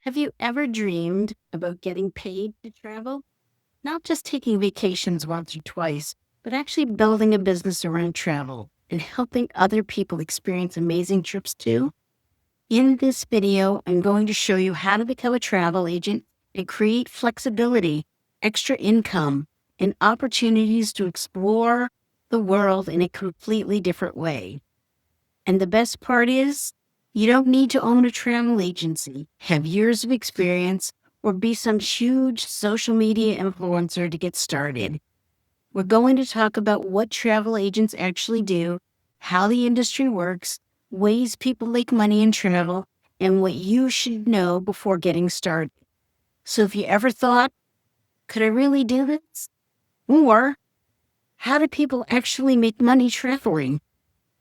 Have you ever dreamed about getting paid to travel? Not just taking vacations once or twice, but actually building a business around travel and helping other people experience amazing trips too? In this video, I'm going to show you how to become a travel agent and create flexibility, extra income, and opportunities to explore the world in a completely different way. And the best part is, you don't need to own a travel agency, have years of experience, or be some huge social media influencer to get started. We're going to talk about what travel agents actually do, how the industry works, ways people make money in travel, and what you should know before getting started. So if you ever thought, could I really do this? Or how do people actually make money traveling?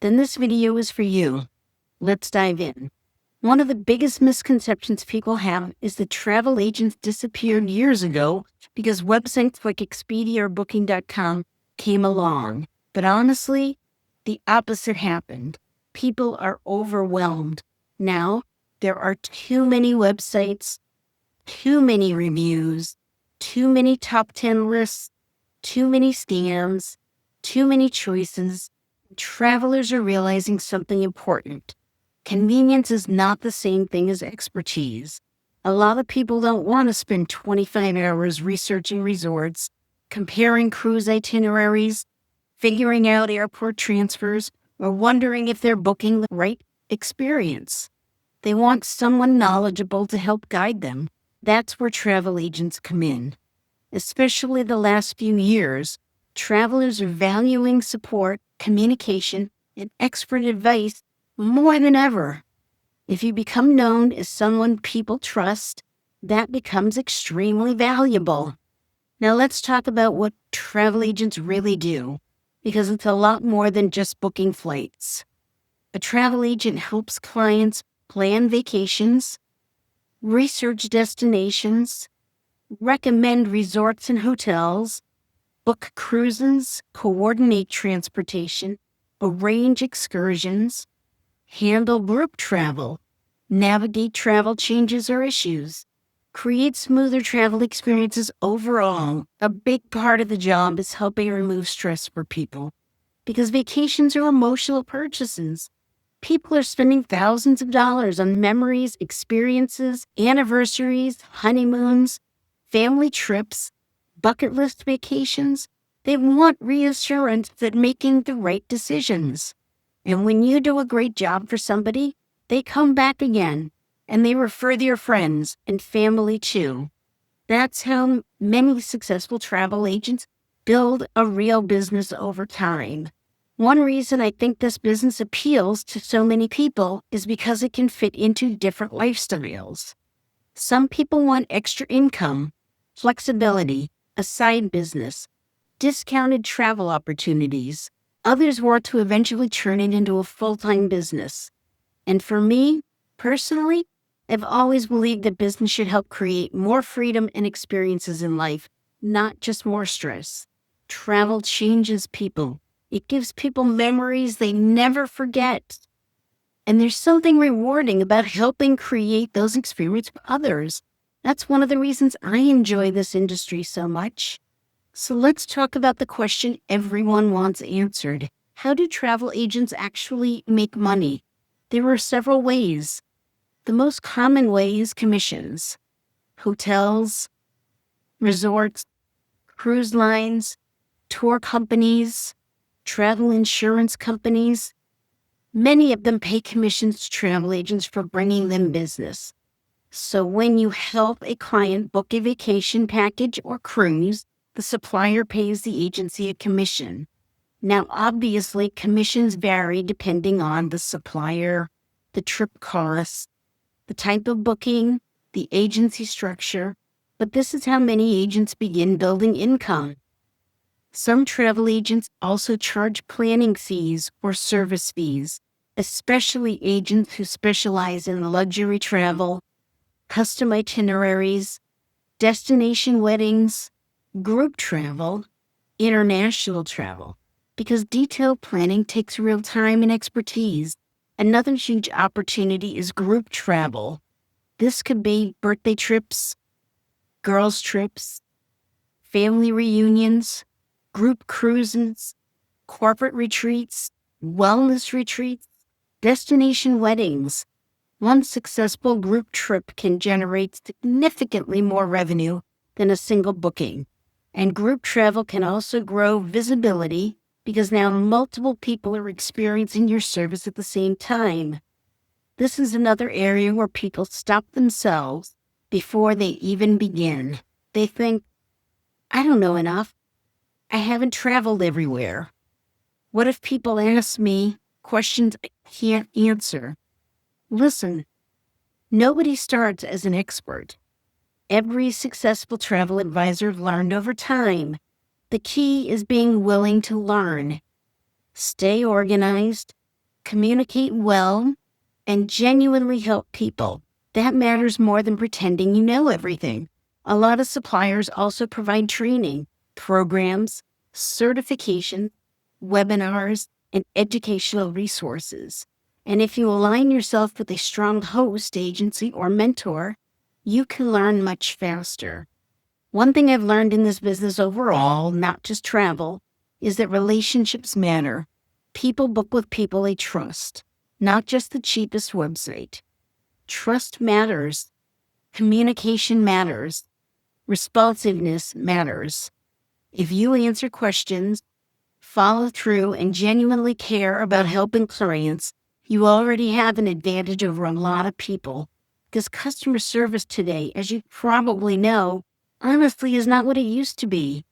Then this video is for you. Let's dive in. One of the biggest misconceptions people have is that travel agents disappeared years ago because websites like Expedia or Booking.com came along. But honestly, the opposite happened. People are overwhelmed. Now, there are too many websites, too many reviews, too many top 10 lists, too many scams, too many choices. Travelers are realizing something important. Convenience is not the same thing as expertise. A lot of people don't want to spend 25 hours researching resorts, comparing cruise itineraries, figuring out airport transfers, or wondering if they're booking the right experience. They want someone knowledgeable to help guide them. That's where travel agents come in. Especially the last few years, travelers are valuing support, communication, and expert advice more than ever. If you become known as someone people trust, that becomes extremely valuable. Now let's talk about what travel agents really do, because it's a lot more than just booking flights. A travel agent helps clients plan vacations, research destinations, recommend resorts and hotels, book cruises, coordinate transportation, arrange excursions, handle group travel, navigate travel changes or issues, create smoother travel experiences overall. A big part of the job is helping remove stress for people because vacations are emotional purchases. People are spending thousands of dollars on memories, experiences, anniversaries, honeymoons, family trips, bucket list vacations. They want reassurance that making the right decisions. And when you do a great job for somebody, they come back again and they refer their friends and family too. That's how many successful travel agents build a real business over time. One reason I think this business appeals to so many people is because it can fit into different lifestyles. Some people want extra income, flexibility, a side business, discounted travel opportunities. Others want to eventually turn it into a full-time business. And for me, personally, I've always believed that business should help create more freedom and experiences in life, not just more stress. Travel changes people. It gives people memories they never forget. And there's something rewarding about helping create those experiences for others. That's one of the reasons I enjoy this industry so much. So let's talk about the question everyone wants answered. How do travel agents actually make money? There are several ways. The most common way is commissions. Hotels, resorts, cruise lines, tour companies, travel insurance companies. Many of them pay commissions to travel agents for bringing them business. So when you help a client book a vacation package or cruise, the supplier pays the agency a commission. Now, obviously, commissions vary depending on the supplier, the trip costs, the type of booking, the agency structure, but this is how many agents begin building income. Some travel agents also charge planning fees or service fees, especially agents who specialize in luxury travel, custom itineraries, destination weddings, group travel, international travel, because detailed planning takes real time and expertise. Another huge opportunity is group travel. This could be birthday trips, girls' trips, family reunions, group cruises, corporate retreats, wellness retreats, destination weddings. One successful group trip can generate significantly more revenue than a single booking. And group travel can also grow visibility because now multiple people are experiencing your service at the same time. This is another area where people stop themselves before they even begin. They think, I don't know enough. I haven't traveled everywhere. What if people ask me questions I can't answer? Listen, nobody starts as an expert. Every successful travel advisor learned over time. The key is being willing to learn. Stay organized, communicate well, and genuinely help people. That matters more than pretending you know everything. A lot of suppliers also provide training, programs, certification, webinars, and educational resources. And if you align yourself with a strong host, agency, or mentor, you can learn much faster. One thing I've learned in this business overall, not just travel, is that relationships matter. People book with people they trust, not just the cheapest website. Trust matters. Communication matters. Responsiveness matters. If you answer questions, follow through, and genuinely care about helping clients, you already have an advantage over a lot of people. Because customer service today, as you probably know, honestly is not what it used to be.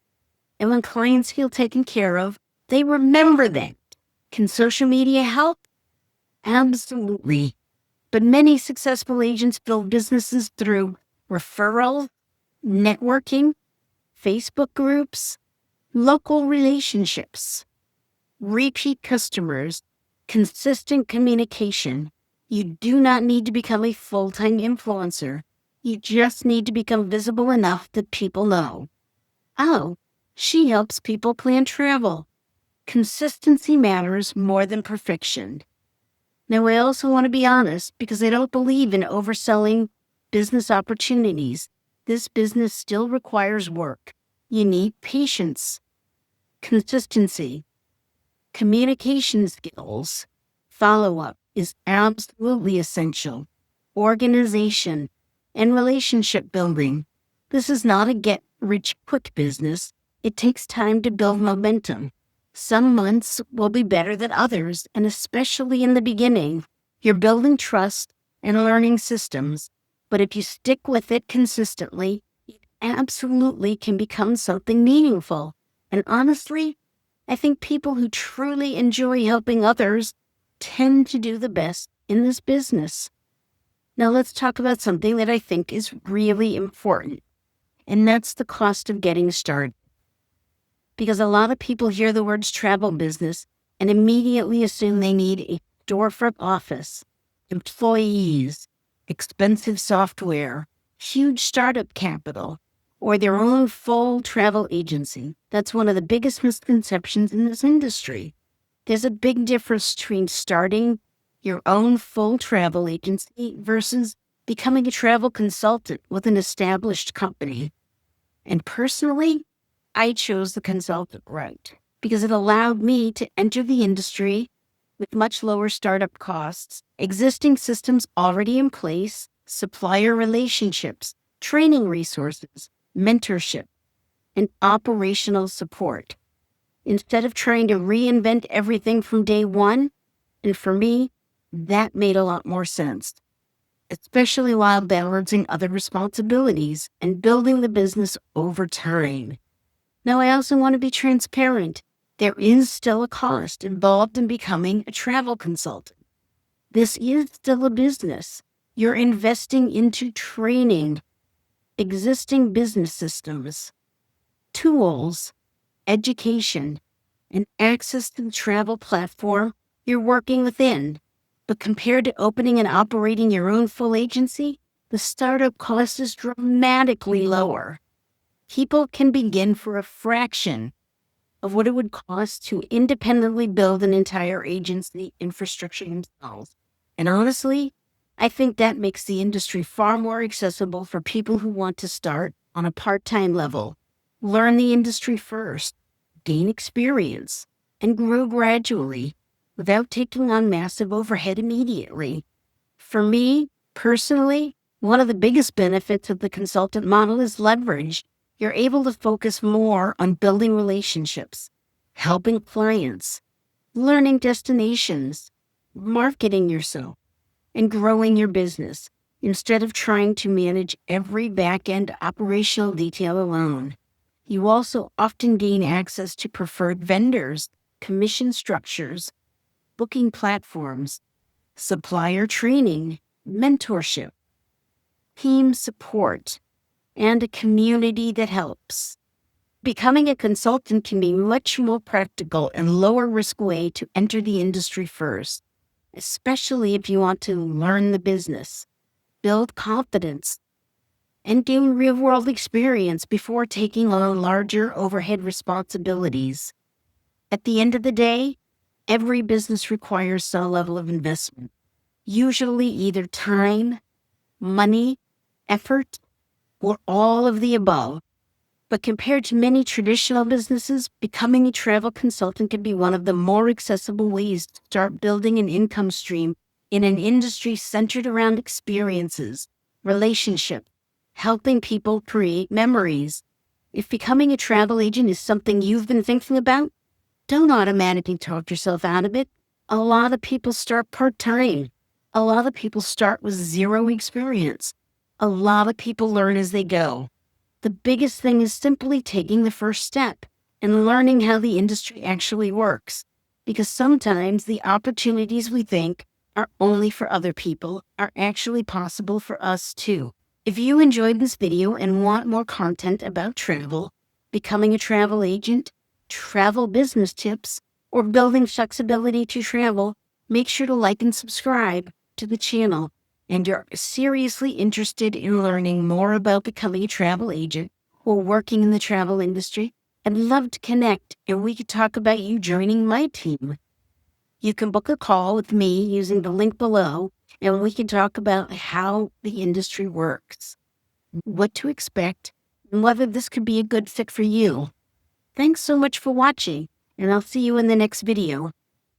And when clients feel taken care of, they remember that. Can social media help? Absolutely. But many successful agents build businesses through referrals, networking, Facebook groups, local relationships, repeat customers, consistent communication. You do not need to become a full-time influencer. You just need to become visible enough that people know. Oh, she helps people plan travel. Consistency matters more than perfection. Now, I also want to be honest because I don't believe in overselling business opportunities. This business still requires work. You need patience, consistency, communication skills. Follow-up is absolutely essential. Organization and relationship building. This is not a get-rich-quick business. It takes time to build momentum. Some months will be better than others, and especially in the beginning, you're building trust and learning systems. But if you stick with it consistently, it absolutely can become something meaningful. And honestly, I think people who truly enjoy helping others tend to do the best in this business. Now let's talk about something that I think is really important, and that's the cost of getting started. Because a lot of people hear the words travel business and immediately assume they need a storefront office, employees, expensive software, huge startup capital, or their own full travel agency. That's one of the biggest misconceptions in this industry. There's a big difference between starting your own full travel agency versus becoming a travel consultant with an established company. And personally, I chose the consultant route because it allowed me to enter the industry with much lower startup costs, existing systems already in place, supplier relationships, training resources, mentorship, and operational support. Instead of trying to reinvent everything from day one, and for me, that made a lot more sense, especially while balancing other responsibilities and building the business over time. Now, I also want to be transparent. There is still a cost involved in becoming a travel consultant. This is still a business. You're investing into training, existing business systems, tools, education, and access to the travel platform you're working within. But compared to opening and operating your own full agency, the startup cost is dramatically lower. People can begin for a fraction of what it would cost to independently build an entire agency infrastructure themselves. And honestly, I think that makes the industry far more accessible for people who want to start on a part-time level. Learn the industry first, gain experience, and grow gradually without taking on massive overhead immediately. For me, personally, one of the biggest benefits of the consultant model is leverage. You're able to focus more on building relationships, helping clients, learning destinations, marketing yourself, and growing your business instead of trying to manage every back end operational detail alone. You also often gain access to preferred vendors, commission structures, booking platforms, supplier training, mentorship, team support, and a community that helps. Becoming a consultant can be much more practical and lower risk way to enter the industry first, especially if you want to learn the business, build confidence, and gain real world experience before taking on larger overhead responsibilities. At the end of the day, every business requires some level of investment, usually either time, money, effort, or all of the above. But compared to many traditional businesses, becoming a travel consultant can be one of the more accessible ways to start building an income stream in an industry centered around experiences, relationships, helping people create memories. If becoming a travel agent is something you've been thinking about, don't automatically talk yourself out of it. A lot of people start part-time. A lot of people start with zero experience. A lot of people learn as they go. The biggest thing is simply taking the first step and learning how the industry actually works. Because sometimes the opportunities we think are only for other people are actually possible for us too. If you enjoyed this video and want more content about travel, becoming a travel agent, travel business tips, or building flexibility to travel, make sure to like and subscribe to the channel. And you're seriously interested in learning more about becoming a travel agent or working in the travel industry, I'd love to connect and we could talk about you joining my team. You can book a call with me using the link below, and we can talk about how the industry works, what to expect, and whether this could be a good fit for you. Thanks so much for watching, and I'll see you in the next video.